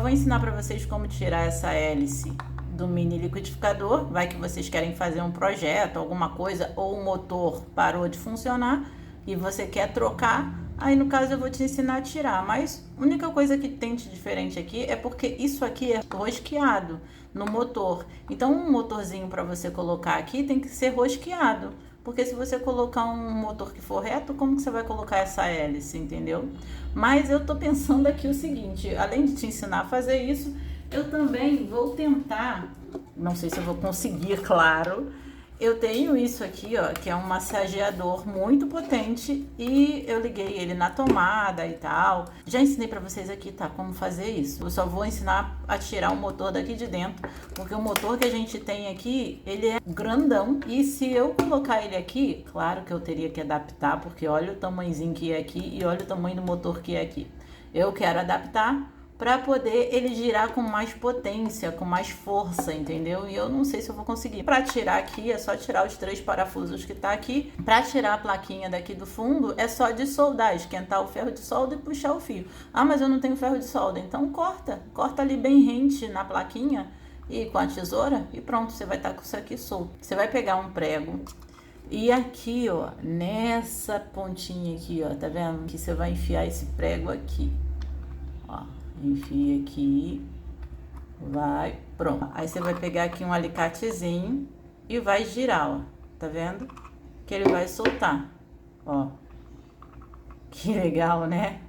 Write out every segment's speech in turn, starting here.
vou ensinar para vocês como tirar essa hélice do mini liquidificador. Vai que vocês querem fazer um projeto, alguma coisa, ou o motor parou de funcionar e você quer trocar. Aí no caso eu vou te ensinar a tirar, mas a única coisa que tem de diferente aqui é porque isso aqui é rosqueado no motor. Então um motorzinho para você colocar aqui tem que ser rosqueado, porque se você colocar um motor que for reto, como que você vai colocar essa hélice, entendeu? Mas eu tô pensando aqui o seguinte, além de te ensinar a fazer isso, eu também vou tentar, não sei se eu vou conseguir, claro. Eu tenho isso aqui, ó, que é um massageador muito potente e eu liguei ele na tomada e tal. Já ensinei pra vocês aqui, tá, como fazer isso. Eu só vou ensinar a tirar o motor daqui de dentro, porque o motor que a gente tem aqui, ele é grandão. E se eu colocar ele aqui, claro que eu teria que adaptar, porque olha o tamanhozinho que é aqui e olha o tamanho do motor que é aqui. Eu quero adaptar para poder ele girar com mais potência, com mais força, entendeu? E eu não sei se eu vou conseguir. Para tirar aqui, é só tirar os 3 parafusos que tá aqui. Para tirar a plaquinha daqui do fundo, é só de soldar, esquentar o ferro de solda e puxar o fio. Ah, mas eu não tenho ferro de solda, então corta ali bem rente na plaquinha e com a tesoura e pronto, você vai estar com isso aqui solto. Você vai pegar um prego e aqui, ó, nessa pontinha aqui, ó, tá vendo? Que você vai enfiar esse prego aqui, ó. Enfia aqui, vai, pronto. Aí você vai pegar aqui um alicatezinho e vai girar, ó, tá vendo? Que ele vai soltar, ó. Que legal, né?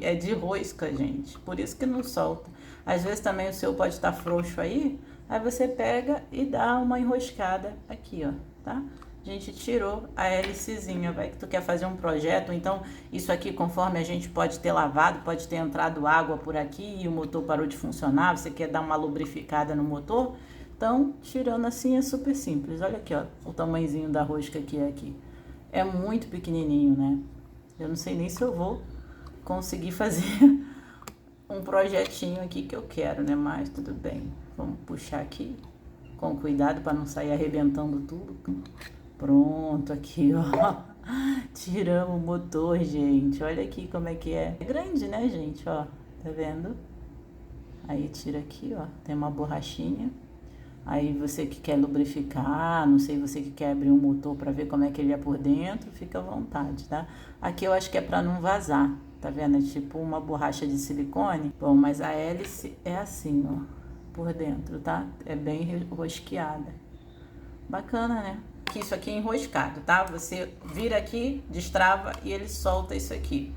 É de rosca, gente, por isso que não solta. Às vezes também o seu pode estar frouxo aí você pega e dá uma enroscada aqui, ó, tá? A gente tirou a hélicezinha, vai que tu quer fazer um projeto, então isso aqui conforme a gente pode ter lavado, pode ter entrado água por aqui e o motor parou de funcionar, você quer dar uma lubrificada no motor, então tirando assim é super simples. Olha aqui, ó, o tamanhozinho da rosca que é aqui. É muito pequenininho, né? Eu não sei nem se eu vou conseguir fazer um projetinho aqui que eu quero, né? Mas tudo bem, vamos puxar aqui com cuidado para não sair arrebentando tudo. Pronto, aqui, ó. Tiramos o motor, gente. Olha aqui como é que é. É grande, né, gente? Ó, tá vendo? Aí tira aqui, ó. Tem uma borrachinha. Aí você que quer lubrificar, não sei, você que quer abrir um motor para ver como é que ele é por dentro, fica à vontade, tá? Aqui eu acho que é para não vazar, tá vendo? É tipo uma borracha de silicone. Bom, mas a hélice é assim, ó, por dentro, tá? É bem rosqueada. Bacana, né? Isso aqui é enroscado, tá? Você vira aqui, destrava e ele solta isso aqui.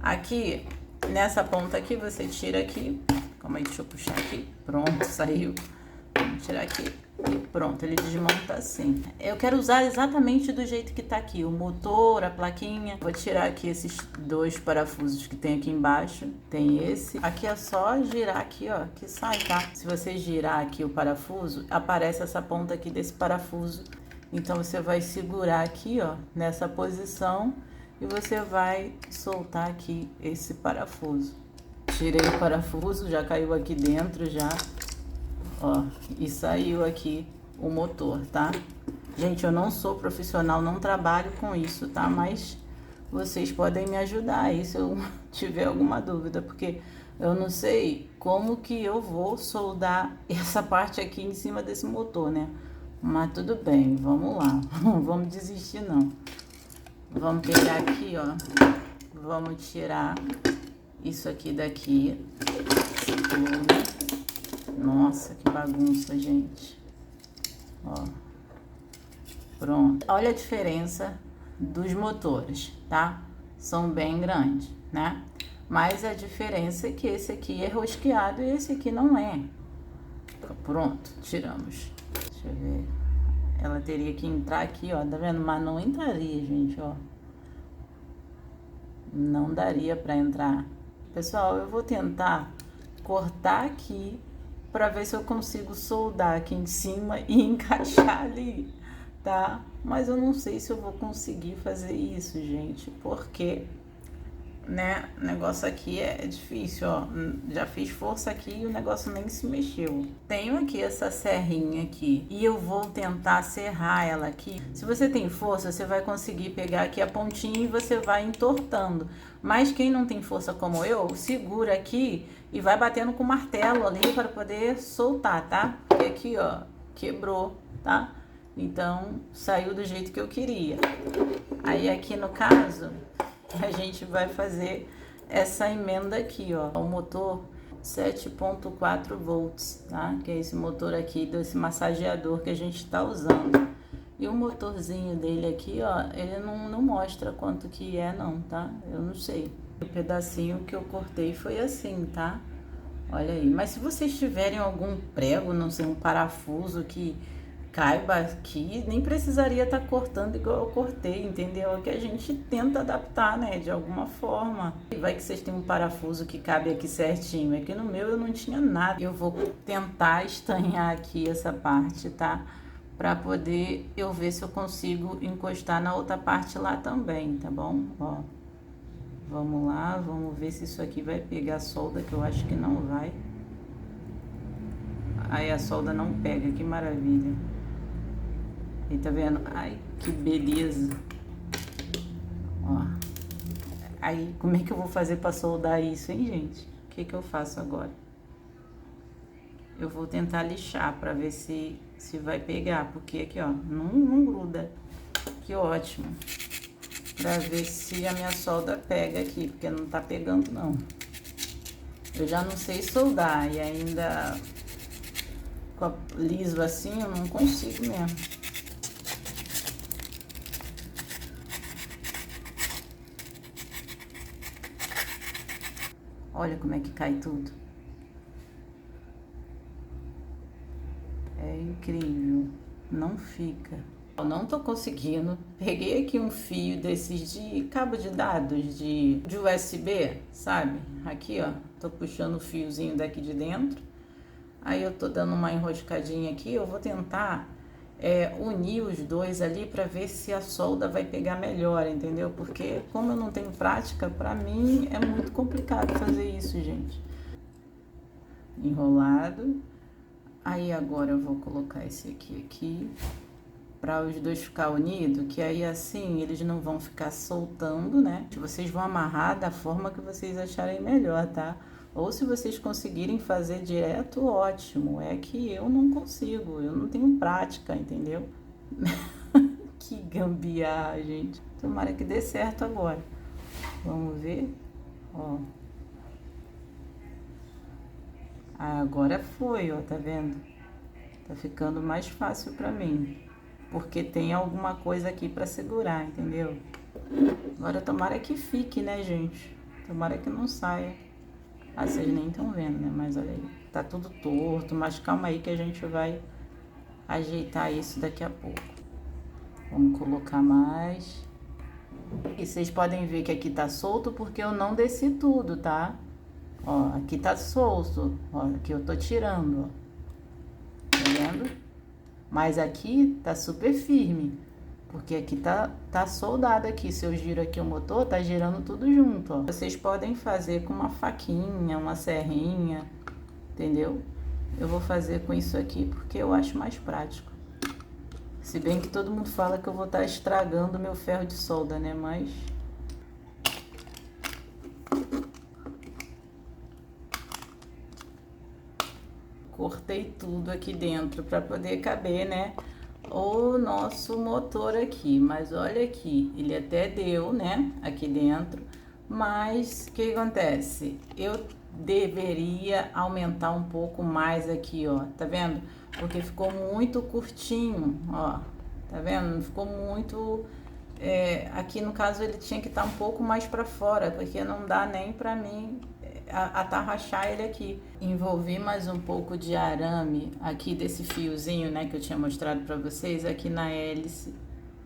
Aqui, nessa ponta aqui, você tira aqui. Calma aí, deixa eu puxar aqui. Pronto, saiu. Vamos tirar aqui e pronto, ele desmonta assim. Eu quero usar exatamente do jeito que tá aqui, o motor, a plaquinha. Vou tirar aqui esses 2 parafusos que tem aqui embaixo. Tem esse. Aqui é só girar aqui, ó, que sai, tá? Se você girar aqui o parafuso, aparece essa ponta aqui desse parafuso. Então você vai segurar aqui, ó, nessa posição e você vai soltar aqui esse parafuso. Tirei o parafuso, já caiu aqui dentro já. Ó, e saiu aqui o motor, tá? Gente, eu não sou profissional, não trabalho com isso, tá? Mas vocês podem me ajudar aí se eu tiver alguma dúvida, porque eu não sei como que eu vou soldar essa parte aqui em cima desse motor, né? Mas tudo bem, vamos lá. Não vamos desistir, não. Vamos pegar aqui, ó. Vamos tirar isso aqui daqui. Nossa, que bagunça, gente. Ó. Pronto. Olha a diferença dos motores, tá? São bem grandes, né? Mas a diferença é que esse aqui é rosqueado e esse aqui não é. Pronto, tiramos. Deixa eu ver. Ela teria que entrar aqui, ó, tá vendo? Mas não entraria, gente, ó. Não daria pra entrar. Pessoal, eu vou tentar cortar aqui pra ver se eu consigo soldar aqui em cima e encaixar ali, tá? Mas eu não sei se eu vou conseguir fazer isso, gente, porque né, o negócio aqui é difícil, ó. Já fiz força aqui e o negócio nem se mexeu. Tenho aqui essa serrinha aqui e eu vou tentar serrar ela aqui. Se você tem força, você vai conseguir pegar aqui a pontinha e você vai entortando. Mas quem não tem força como eu, segura aqui e vai batendo com o martelo ali para poder soltar, tá? Porque aqui, ó, quebrou, tá? Então, saiu do jeito que eu queria. Aí aqui no caso, a gente vai fazer essa emenda aqui, ó. O motor 7.4 volts, tá? Que é esse motor aqui, desse massageador que a gente tá usando. E o motorzinho dele aqui, ó, ele não mostra quanto que é não, tá? Eu não sei. O pedacinho que eu cortei foi assim, tá? Olha aí. Mas se vocês tiverem algum prego, não sei, um parafuso que caiba aqui, nem precisaria estar cortando igual eu cortei, entendeu? É que a gente tenta adaptar, né, de alguma forma. Vai que vocês têm um parafuso que cabe aqui certinho, é que no meu eu não tinha nada. Eu vou tentar estanhar aqui essa parte, tá? Pra poder eu ver se eu consigo encostar na outra parte lá também, tá bom? Ó, vamos lá, vamos ver se isso aqui vai pegar solda, que eu acho que não vai. Aí a solda não pega, que maravilha. Aí, tá vendo? Ai, que beleza. Ó. Aí, como é que eu vou fazer pra soldar isso, hein, gente? O que que eu faço agora? Eu vou tentar lixar pra ver se vai pegar, porque aqui, ó, não gruda. Que ótimo. Pra ver se a minha solda pega aqui, porque não tá pegando, não. Eu já não sei soldar e ainda liso assim eu não consigo mesmo. Olha como é que cai tudo. É incrível. Não fica. Eu não tô conseguindo. Peguei aqui um fio desses de cabo de dados de USB, sabe? Aqui, ó. Tô puxando o fiozinho daqui de dentro. Aí eu tô dando uma enroscadinha aqui. Eu vou tentar unir os dois ali para ver se a solda vai pegar melhor, entendeu? Porque como eu não tenho prática, para mim é muito complicado fazer isso, gente. Enrolado. Aí agora eu vou colocar esse aqui para os dois ficar unidos, que aí assim eles não vão ficar soltando, né? Vocês vão amarrar da forma que vocês acharem melhor, tá? Ou se vocês conseguirem fazer direto, ótimo. É que eu não consigo, eu não tenho prática, entendeu? Que gambiarra, gente. Tomara que dê certo agora. Vamos ver. Ó. Agora foi, ó, tá vendo? Tá ficando mais fácil pra mim. Porque tem alguma coisa aqui pra segurar, entendeu? Agora tomara que fique, né, gente? Tomara que não saia. Ah, vocês nem estão vendo, né? Mas olha aí, tá tudo torto, mas calma aí que a gente vai ajeitar isso daqui a pouco. Vamos colocar mais. E vocês podem ver que aqui tá solto porque eu não desci tudo, tá? Ó, aqui tá solto, ó, aqui eu tô tirando, ó. Tá vendo? Mas aqui tá super firme. Porque aqui tá soldado aqui. Se eu giro aqui o motor, tá girando tudo junto, ó. Vocês podem fazer com uma faquinha, uma serrinha, entendeu? Eu vou fazer com isso aqui porque eu acho mais prático. Se bem que todo mundo fala que eu vou estar estragando meu ferro de solda, né? Mas... cortei tudo aqui dentro para poder caber, né? O nosso motor aqui, mas olha aqui, ele até deu, né, aqui dentro, mas o que acontece? Eu deveria aumentar um pouco mais aqui, ó, tá vendo? Porque ficou muito curtinho, ó, tá vendo? Ficou muito, aqui no caso ele tinha que estar um pouco mais para fora, porque não dá nem para mim atarrachar ele aqui. Envolvi mais um pouco de arame aqui desse fiozinho, né, que eu tinha mostrado para vocês aqui na hélice,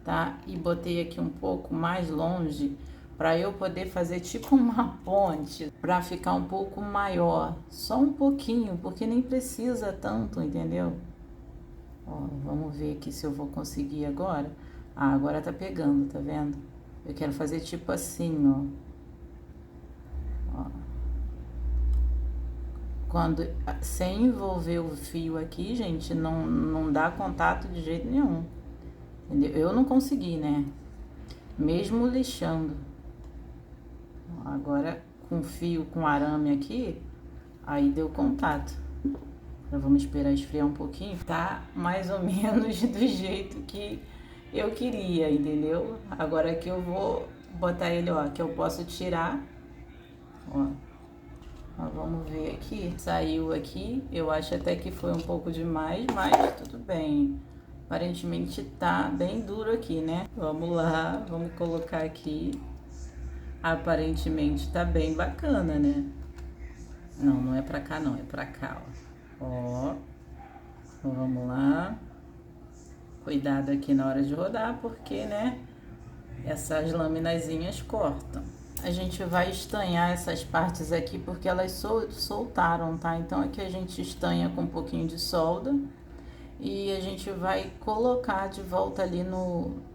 tá? E botei aqui um pouco mais longe para eu poder fazer tipo uma ponte, para ficar um pouco maior, só um pouquinho, porque nem precisa tanto, entendeu? Ó, vamos ver aqui se eu vou conseguir agora. Ah, agora tá pegando, tá vendo? Eu quero fazer tipo assim, ó. quando sem envolver o fio aqui, gente, não dá contato de jeito nenhum. Entendeu? Eu não consegui, né? Mesmo lixando. Agora com fio, com arame aqui, aí deu contato. Agora vamos esperar esfriar um pouquinho. Tá mais ou menos do jeito que eu queria, entendeu? Agora que eu vou botar ele, ó, que eu posso tirar, ó. Vamos ver aqui, saiu aqui, eu acho até que foi um pouco demais, mas tudo bem. Aparentemente tá bem duro aqui, né? Vamos lá, vamos colocar aqui. Aparentemente tá bem bacana, né? Não é pra cá não, é pra cá, ó. Então, vamos lá. Cuidado aqui na hora de rodar, porque, né, essas laminazinhas cortam. A gente vai estanhar essas partes aqui porque elas soltaram, tá? Então aqui a gente estanha com um pouquinho de solda e a gente vai colocar de volta ali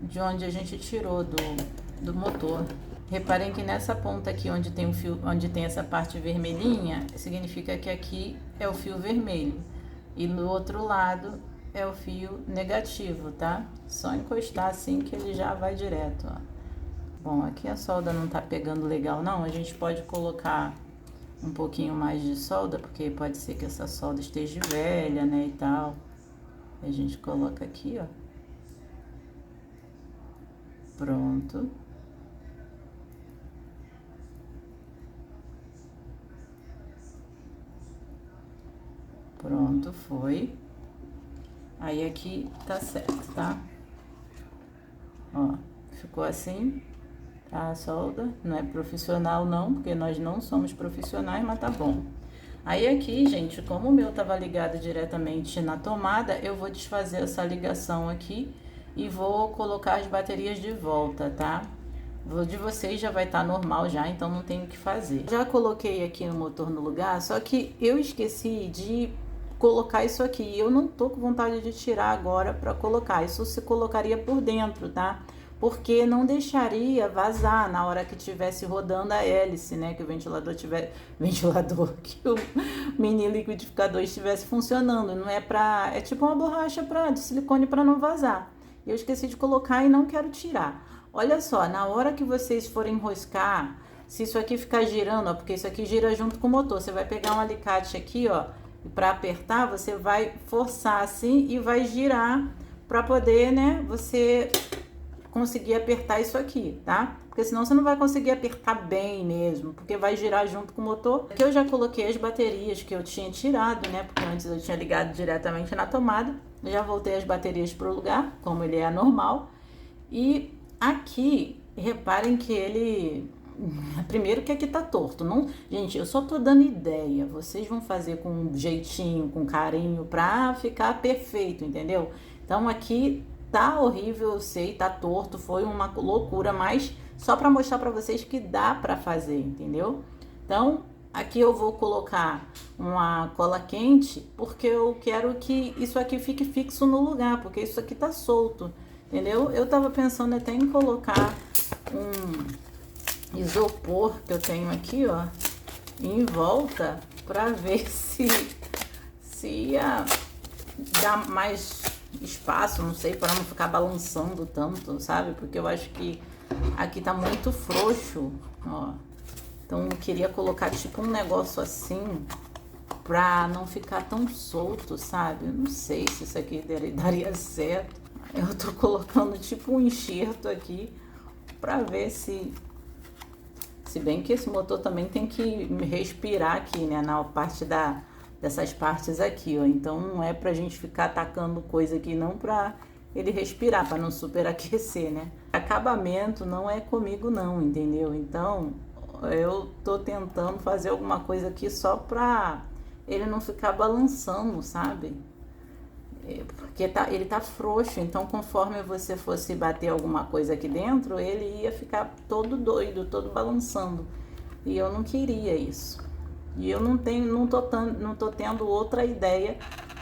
de onde a gente tirou do motor. Reparem que nessa ponta aqui onde tem o fio, onde tem essa parte vermelhinha, significa que aqui é o fio vermelho e no outro lado é o fio negativo, tá? Só encostar assim que ele já vai direto, ó. Bom, aqui a solda não tá pegando legal não, a gente pode colocar um pouquinho mais de solda, porque pode ser que essa solda esteja velha, né, e tal. A gente coloca aqui, ó. Pronto. Pronto, foi. Aí aqui tá certo, tá? Ó, ficou assim. A solda não é profissional não, porque nós não somos profissionais, mas tá bom. Aí aqui, gente, como o meu tava ligado diretamente na tomada, eu vou desfazer essa ligação aqui e vou colocar as baterias de volta, tá? O de vocês já vai estar normal já, então não tem o que fazer. Já coloquei aqui o motor no lugar, só que eu esqueci de colocar isso aqui. Eu não tô com vontade de tirar agora para colocar. Isso se colocaria por dentro, tá? Porque não deixaria vazar na hora que estivesse rodando a hélice, né? Que o que o mini liquidificador estivesse funcionando. Não é pra, é tipo uma borracha de silicone para não vazar. Eu esqueci de colocar e não quero tirar. Olha só, na hora que vocês forem enroscar, se isso aqui ficar girando, ó, porque isso aqui gira junto com o motor, você vai pegar um alicate aqui, ó, e para apertar, você vai forçar assim e vai girar para poder, né, você conseguir apertar isso aqui, tá? Porque senão você não vai conseguir apertar bem mesmo, porque vai girar junto com o motor. Aqui eu já coloquei as baterias que eu tinha tirado, né? Porque antes eu tinha ligado diretamente na tomada. Já voltei as baterias pro lugar, como ele é normal. E aqui, reparem que ele... Primeiro que aqui tá torto. Não... Gente, eu só tô dando ideia. Vocês vão fazer com um jeitinho, com carinho, pra ficar perfeito, entendeu? Então aqui... Tá horrível, eu sei, tá torto, foi uma loucura, mas só para mostrar para vocês que dá para fazer, entendeu? Então, aqui eu vou colocar uma cola quente, porque eu quero que isso aqui fique fixo no lugar, porque isso aqui tá solto, entendeu? Eu tava pensando até em colocar um isopor que eu tenho aqui, ó, em volta, para ver se ia dar mais espaço, não sei, para não ficar balançando tanto, sabe? Porque eu acho que aqui tá muito frouxo, ó. Então eu queria colocar tipo um negócio assim pra não ficar tão solto, sabe? Eu não sei se isso aqui daria certo. Eu tô colocando tipo um enxerto aqui pra ver se bem que esse motor também tem que respirar aqui, né, na parte dessas partes aqui, ó. Então não é pra gente ficar atacando coisa aqui, não, pra ele respirar, pra não superaquecer, né? Acabamento não é comigo não, entendeu? Então eu tô tentando fazer alguma coisa aqui só pra ele não ficar balançando, sabe? Porque ele tá frouxo, então conforme você fosse bater alguma coisa aqui dentro, ele ia ficar todo doido, todo balançando. E eu não queria isso. E eu não tô tendo outra ideia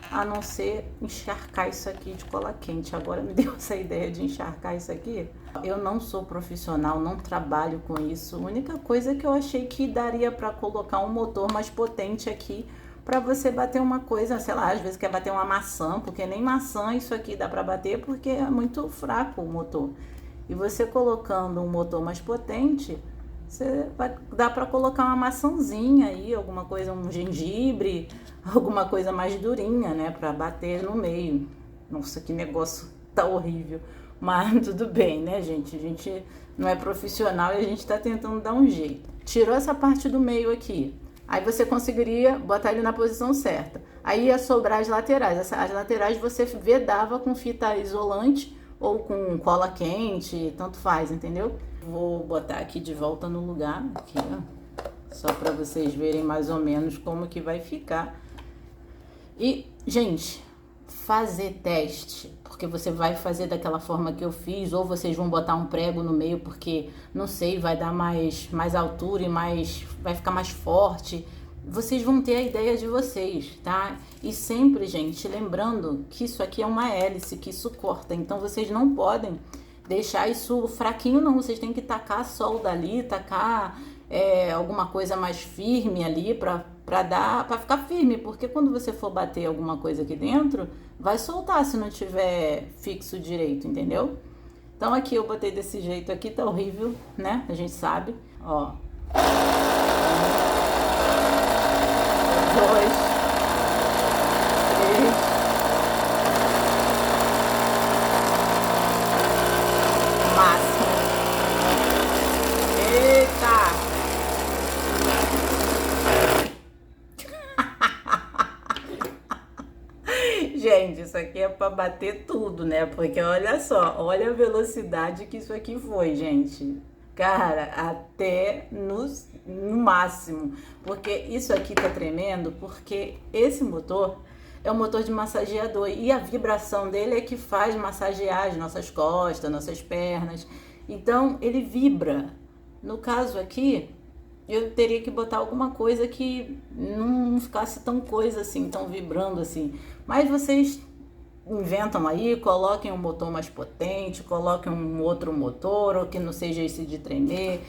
a não ser encharcar isso aqui de cola quente. Agora me deu essa ideia de encharcar isso aqui. Eu não sou profissional, não trabalho com isso. A única coisa que eu achei que daria para colocar um motor mais potente aqui para você bater uma coisa, sei lá, às vezes quer bater uma maçã, porque nem maçã isso aqui dá para bater porque é muito fraco o motor. E você colocando um motor mais potente, dá para colocar uma maçãzinha aí, alguma coisa, um gengibre, alguma coisa mais durinha, né, para bater no meio. Nossa, que negócio tá horrível. Mas tudo bem, né, gente? A gente não é profissional e a gente tá tentando dar um jeito. Tirou essa parte do meio aqui. Aí você conseguiria botar ele na posição certa. Aí ia sobrar as laterais. As laterais você vedava com fita isolante ou com cola quente, tanto faz, entendeu? Vou botar aqui de volta no lugar, aqui, ó, só para vocês verem mais ou menos como que vai ficar. E, gente, fazer teste, porque você vai fazer daquela forma que eu fiz, ou vocês vão botar um prego no meio, porque, não sei, vai dar mais altura e vai ficar mais forte. Vocês vão ter a ideia de vocês, tá? E sempre, gente, lembrando que isso aqui é uma hélice, que isso corta, então vocês não podem deixar isso fraquinho, não. Vocês têm que tacar a solda ali, tacar alguma coisa mais firme ali para ficar firme, porque quando você for bater alguma coisa aqui dentro, vai soltar se não tiver fixo direito, entendeu? Então aqui eu botei desse jeito aqui, tá horrível, né? A gente sabe, ó. 2, 3, máximo. Eita! Gente, isso aqui é pra bater tudo, né? Porque olha só, olha a velocidade que isso aqui foi, gente. Cara, até no máximo. Porque isso aqui tá tremendo, porque esse motor é um motor de massageador. E a vibração dele é que faz massagear as nossas costas, nossas pernas. Então, ele vibra. No caso aqui, eu teria que botar alguma coisa que não ficasse tão coisa assim, tão vibrando assim. Mas vocês inventam aí, coloquem um motor mais potente, coloquem um outro motor, ou que não seja esse de tremer.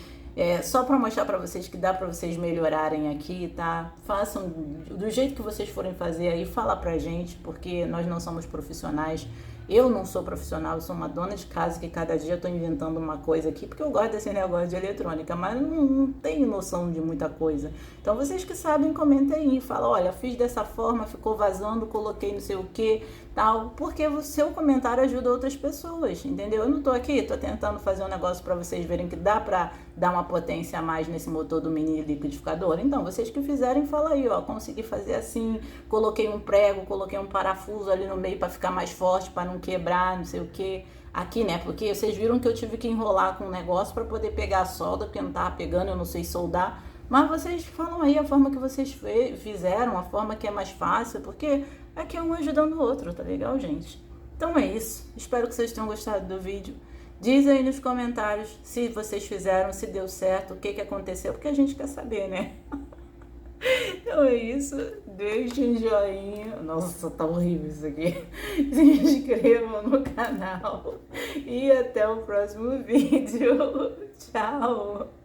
Só para mostrar para vocês que dá para vocês melhorarem aqui, tá? Façam do jeito que vocês forem fazer aí, fala pra gente, porque nós não somos profissionais. Eu não sou profissional, eu sou uma dona de casa que cada dia eu tô inventando uma coisa aqui, porque eu gosto desse negócio de eletrônica, mas não tenho noção de muita coisa. Então vocês que sabem, comentem aí, fala, olha, fiz dessa forma, ficou vazando, coloquei não sei o que, tal, porque o seu comentário ajuda outras pessoas, entendeu? Eu não tô aqui, tô tentando fazer um negócio para vocês verem que dá pra dar uma potência a mais nesse motor do mini liquidificador. Então, vocês que fizerem, fala aí, ó, consegui fazer assim, coloquei um prego, coloquei um parafuso ali no meio para ficar mais forte, para não quebrar, não sei o que. Aqui, né, porque vocês viram que eu tive que enrolar com um negócio para poder pegar a solda, porque não tava pegando, eu não sei soldar. Mas vocês falam aí a forma que vocês fizeram, a forma que é mais fácil, porque aqui é um ajudando o outro, tá legal, gente? Então é isso. Espero que vocês tenham gostado do vídeo. Diz aí nos comentários se vocês fizeram, se deu certo, o que aconteceu, porque a gente quer saber, né? Então é isso. Deixem um joinha. Nossa, tá horrível isso aqui. Se inscrevam no canal. E até o próximo vídeo. Tchau!